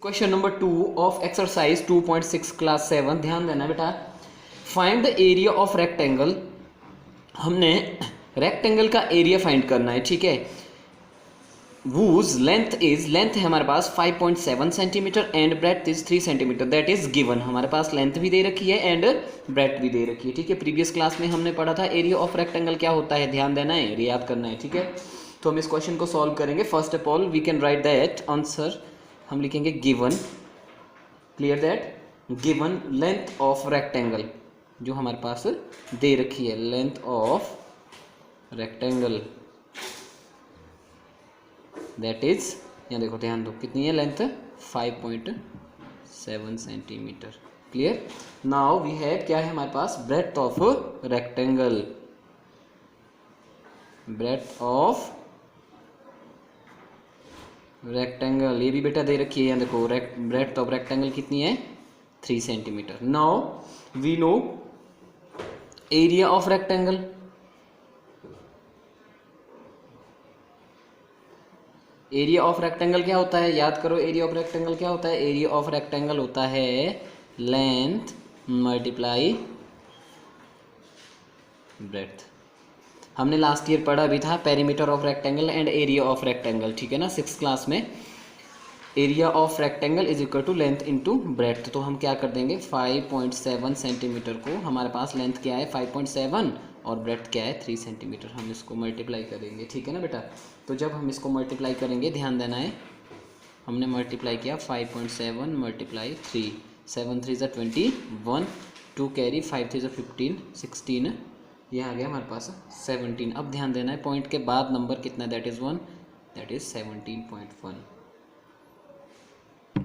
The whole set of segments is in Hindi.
Question number 2 of exercise 2.6 class 7। ध्यान देना बेटा। Find the area of rectangle. हमने रेक्टेंगल का एरिया फाइंड करना है, ठीक है। वूज लेंथ है हमारे पास 5.7 centimetre and breadth is 3 centimetre. That is given. हमारे पास लेंथ भी दे रखी है एंड ब्रेथ भी दे रखी है, ठीक है। प्रीवियस क्लास में हमने पढ़ा था एरिया ऑफ रेक्टेंगल क्या होता है, ध्यान देना है, एरिया याद करना है, ठीक है। तो हम इस क्वेश्चन को सॉल्व करेंगे। First of all we can write that answer. हम लिखेंगे given, clear that, given length of rectangle जो हमारे पास दे रखी है, length of rectangle that is, यहाँ देखो, ध्यान दो कितनी है length, 5.7 centimetre. Clear. Now we have क्या है हमारे पास, breadth of rectangle. Breadth of rectangle ये भी बेटा दे रखी है, यहाँ देखो, ब्रेड्थ ऑफ रेक्टेंगल कितनी है, 3 centimetre. Now we know area of rectangle. Area of rectangle क्या होता है, याद करो, एरिया ऑफ रेक्टेंगल क्या होता है, एरिया ऑफ रेक्टेंगल होता है लेंथ मल्टीप्लाई ब्रेड्थ। हमने लास्ट ईयर पढ़ा भी था perimeter of rectangle and area of rectangle, ठीक है ना, 6th क्लास में। Area of rectangle is equal to length into breadth. तो हम क्या कर देंगे, 5.7 सेंटीमीटर को, हमारे पास लेंथ क्या है 5.7 और ब्रेड्थ क्या है 3 सेंटीमीटर, हम इसको मल्टीप्लाई करेंगे, ठीक है ना बेटा। तो जब हम इसको मल्टीप्लाई करेंगे, ध्यान देना है, हमने मल्टीप्लाई किया 5.7 मल्टीप्लाई 3, 7 3 = 21, 2 कैरी, 5 3 = 15, 16, ये आ गया हमारे पास 17। अब ध्यान देना है, पॉइंट के बाद नंबर कितना है, that is 1, that is 17.1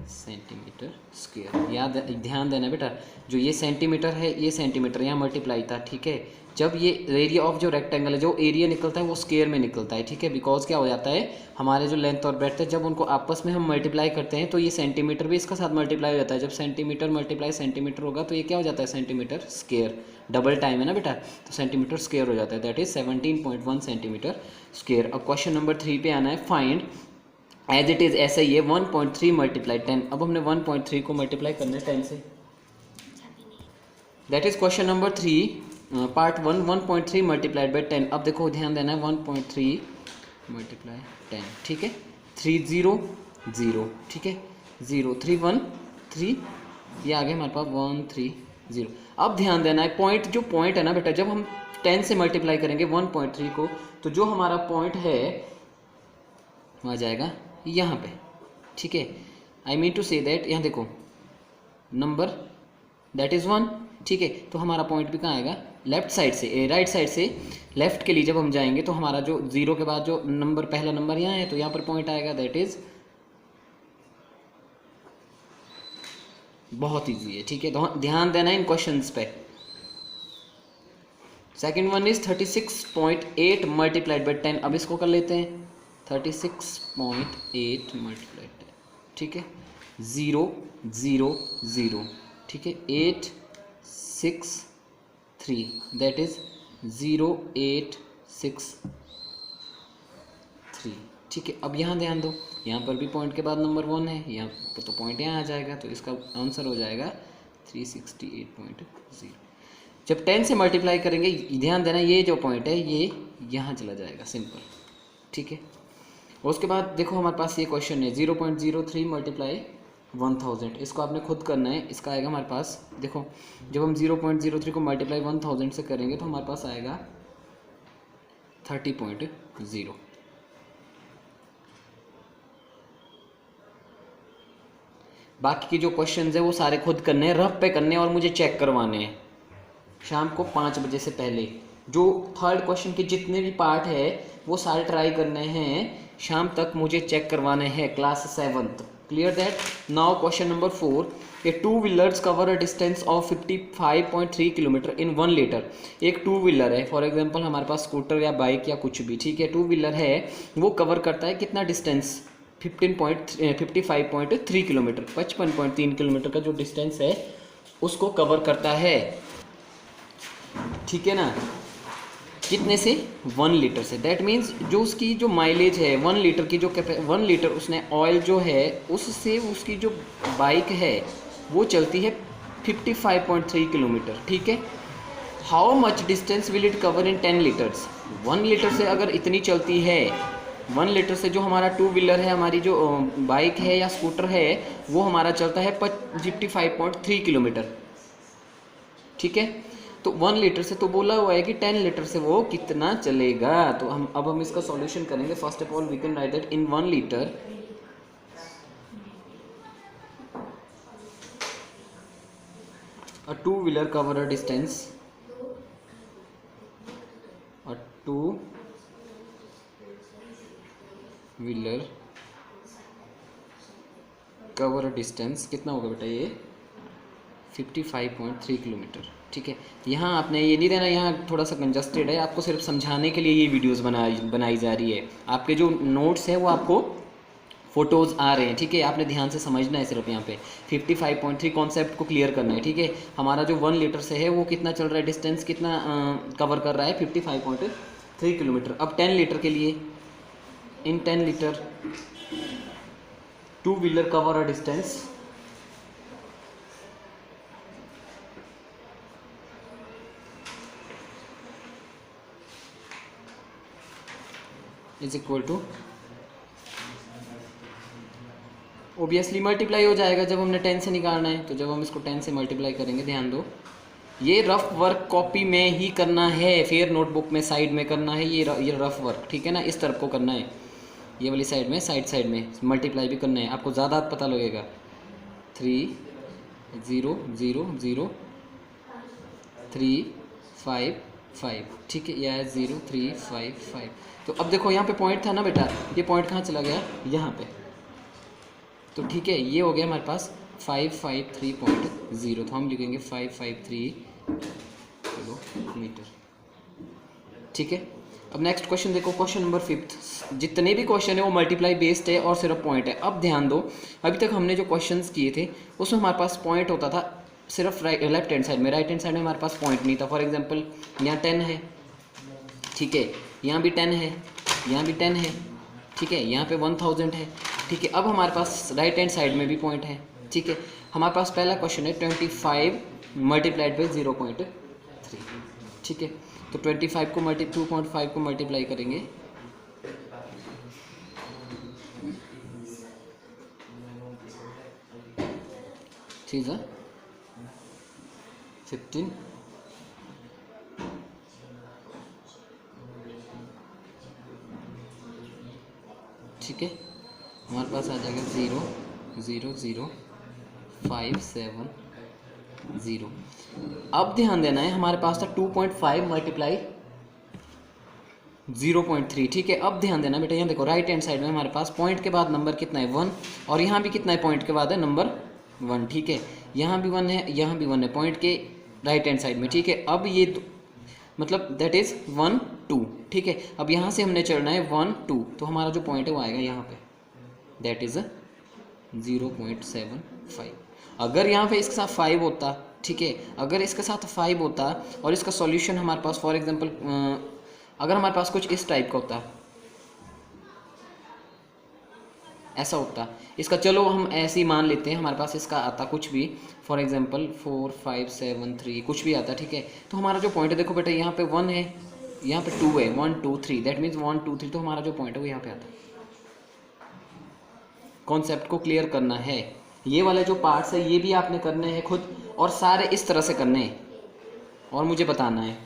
centimetre square. याद ध्यान देना बेटा, जो ये सेंटीमीटर है, ये सेंटीमीटर यहाँ मल्टीप्लाई था, ठीक है। जब ये एरिया ऑफ जो रेक्टेंगल है, जो एरिया निकलता है वो स्क्वायर में निकलता है, ठीक है। बिकॉज क्या हो जाता है, हमारे जो लेंथ और ब्रेड्थ है, जब उनको आपस में हम मल्टीप्लाई करते हैं तो ये सेंटीमीटर भी इसका साथ मल्टीप्लाई हो जाता है। जब सेंटीमीटर मल्टीप्लाई सेंटीमीटर होगा तो ये क्या हो जाता है, सेंटीमीटर स्क्वायर। डबल टाइम है ना बेटा, तो सेंटीमीटर स्क्वायर हो जाता है, दैट इज 17.1 सेंटीमीटर स्क्वायर। अब क्वेश्चन नंबर 3 पे आना है। फाइंड एज इट इज़, ऐसा ही है, 1.3 मल्टीप्लाई 10। अब हमने 1.3 को मल्टीप्लाई करना है 10 से, that is question number 3 part 1, 1.3 multiplied by 10। अब देखो ध्यान देना है, 1.3 मल्टीप्लाई 10, ठीक है, 3 0 0, ठीक है, 0 3 1 3, ये आ गया हमारे पास 1 3 0। अब ध्यान देना है, पॉइंट, जो पॉइंट है ना बेटा, जब हम 10 से मल्टीप्लाई करेंगे 1.3 को, तो जो हमारा पॉइंट है वो आ जाएगा यहाँ पे, ठीक है। I mean to say that, यहाँ देखो नंबर दैट इज़ 1, ठीक है। तो हमारा पॉइंट भी कहाँ आएगा, लेफ्ट साइड से, राइट साइड से लेफ्ट के लिए जब हम जाएंगे तो हमारा जो 0 के बाद जो नंबर, पहला नंबर यहाँ है, तो यहाँ पर पॉइंट आएगा, दैट इज बहुत ईजी है, ठीक है। तो ध्यान देना इन क्वेश्चंस पे। Second one is 36.8 multiplied by 10। अब इसको कर लेते हैं, 36.8 मल्टीप्लाइड 10, ठीक है, 0 0 0, ठीक है, 8 6 3, दैट इज 0 8 6 3, ठीक है। अब यहाँ ध्यान दो, यहाँ पर भी पॉइंट के बाद नंबर 1 है, यहाँ पर तो पॉइंट यहाँ आ जाएगा, तो इसका आंसर हो जाएगा 368.0। जब 10 से मल्टीप्लाई करेंगे, ध्यान देना, ये जो पॉइंट है ये यहाँ चला जाएगा, सिंपल, ठीक है। उसके बाद देखो हमारे पास ये क्वेश्चन है 0.03 मल्टीप्लाई 1000। इसको आपने खुद करना है, इसका आएगा हमारे पास, देखो जब हम 0.03 को मल्टीप्लाई 1000 से करेंगे तो हमारे पास आएगा 30.0। बाकी के जो क्वेश्चंस है वो सारे खुद करने हैं, रफ पे करने हैं और मुझे चेक करवाने हैं शाम को 5 बजे से पहले। जो थर्ड क्वेश्चन के जितने भी पार्ट है वो सारे ट्राई करने हैं, शाम तक मुझे चेक करवाने हैं, class 7th। Clear that. Now question number 4, A 2 wheelers cover a distance of 55.3 kilometre in 1 litre. एक 2 व्हीलर है, फॉर एग्जांपल हमारे पास स्कूटर या बाइक या कुछ भी, ठीक है, 2 व्हीलर है, वो कवर करता है कितना डिस्टेंस, 55.3 किलोमीटर, 55.3 किलोमीटर का जो डिस्टेंस है उसको कवर करता है, ठीक है ना। कितने से? 1 लीटर से। दैट मीन्स जो उसकी जो माइलेज है 1 लीटर की, जो 1 लीटर उसने ऑयल जो है उससे उसकी जो बाइक है वो चलती है 55.3 किलोमीटर, ठीक है। How much distance will it cover in 10 litres? 1 litre से अगर इतनी चलती है, 1 लीटर से जो हमारा 2 व्हीलर है, हमारी जो बाइक है या स्कूटर है, वो हमारा चलता है 55.3 किलोमीटर, ठीक है। तो 1 लीटर से तो बोला हुआ है कि 10 लीटर से वो कितना चलेगा। तो हम इसका सॉल्यूशन करेंगे। First of all we can write that in 1 litre a two wheeler cover a distance, a two wheeler cover a distance कितना होगा बेटा? ये 55.3 किलोमीटर, ठीक है। यहाँ आपने ये नहीं देना, यहाँ थोड़ा सा कंजस्टेड है, आपको सिर्फ समझाने के लिए ये वीडियोस बनाई जा रही है। आपके जो नोट्स हैं वो आपको फोटोज़ आ रहे हैं, ठीक है। आपने ध्यान से समझना है सिर्फ यहाँ पे 55.3 कॉन्सेप्ट को क्लियर करना है, ठीक है। हमारा जो 1 लीटर से है वो कितना चल रहा है, डिस्टेंस कितना कवर कर रहा है? 55.3 किलोमीटर। अब 10 लीटर के लिए, in 10 litre 2 wheeler cover a distance is equal to, obviously multiply हो जाएगा जब हमने 10 से निकालना है। तो जब हम इसको 10 से मल्टीप्लाई करेंगे, ध्यान दो, ये रफ वर्क कॉपी में ही करना है, फिर नोटबुक में साइड में करना है। ये रफ वर्क, ठीक है ना, इस तरफ को करना है, ये वाली साइड में, साइड में मल्टीप्लाई भी करना है, आपको ज़्यादा पता लगेगा। 3 0 0 0 3 5 5, ठीक है, यह 0 3 5 5। तो अब देखो यहाँ पे पॉइंट था ना बेटा, ये पॉइंट कहाँ चला गया? यहाँ पे। तो ठीक है, ये हो गया हमारे पास 553.0। तो हम लिखेंगे 553 किलोमीटर, ठीक है। अब नेक्स्ट क्वेश्चन देखो, क्वेश्चन नंबर 5। जितने भी क्वेश्चन है वो मल्टीप्लाई बेस्ड है और सिर्फ पॉइंट है। अब ध्यान दो, अभी तक हमने जो क्वेश्चंस किए थे उसमें हमारे पास पॉइंट होता था सिर्फ लेफ्ट हैंड साइड में, राइट हैंड साइड में हमारे पास पॉइंट नहीं था। फॉर एग्जांपल यहाँ 10 है, ठीक है, यहाँ भी 10 है, यहाँ भी 10 है, ठीक है, यहाँ पे 1000 है, ठीक है। अब हमारे पास राइट हैंड साइड में भी पॉइंट है, ठीक है। हमारे पास पहला क्वेश्चन है 25 मल्टीप्लाइड बाई 0.3, ठीक है। तो 25 को 2.5 को मल्टीप्लाई करेंगे, ठीक है, 15, ठीक है। हमारे पास आ जाएगा 0 0 0 5 7 0। अब ध्यान देना है, हमारे पास था 2.5 मल्टीप्लाई 0.3, ठीक है। अब ध्यान देना बेटा, यहाँ देखो राइट हैंड साइड में हमारे पास पॉइंट के बाद नंबर कितना है? 1। और यहाँ भी कितना है? पॉइंट के बाद है नंबर 1, ठीक है। यहाँ भी 1 है, यहाँ भी 1 है, पॉइंट के राइट हैंड साइड में, ठीक है। अब ये मतलब दैट इज़ 1 2, ठीक है। अब यहाँ से हमने चढ़ना है 1 2, तो हमारा जो पॉइंट है वो आएगा यहाँ पे, दैट इज़ 0.75। अगर यहाँ पे इसके साथ 5 होता, ठीक है, अगर इसके साथ 5 होता और इसका सॉल्यूशन हमारे पास फॉर एग्जांपल अगर हमारे पास कुछ इस टाइप का होता, ऐसा होता इसका, चलो हम ऐसे ही मान लेते हैं, हमारे पास इसका आता कुछ भी, फॉर एग्जांपल 4 5 7 3 कुछ भी आता, ठीक है। तो हमारा जो पॉइंट है, देखो बेटा, यहाँ पे 1 है, यहाँ पे 2 है, 1 2 3, दैट मीन्स 1 2 3। तो हमारा जो पॉइंट है वो यहाँ पे आता है। कॉन्सेप्ट को क्लियर करना है, ये वाले जो पार्ट्स है ये भी आपने करने हैं खुद, और सारे इस तरह से करने हैं और मुझे बताना है।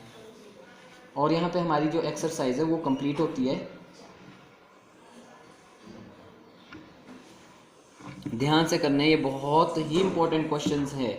और यहाँ पे हमारी जो एक्सरसाइज है वो कंप्लीट होती है। ध्यान से करने, ये बहुत ही इंपॉर्टेंट क्वेश्चंस है।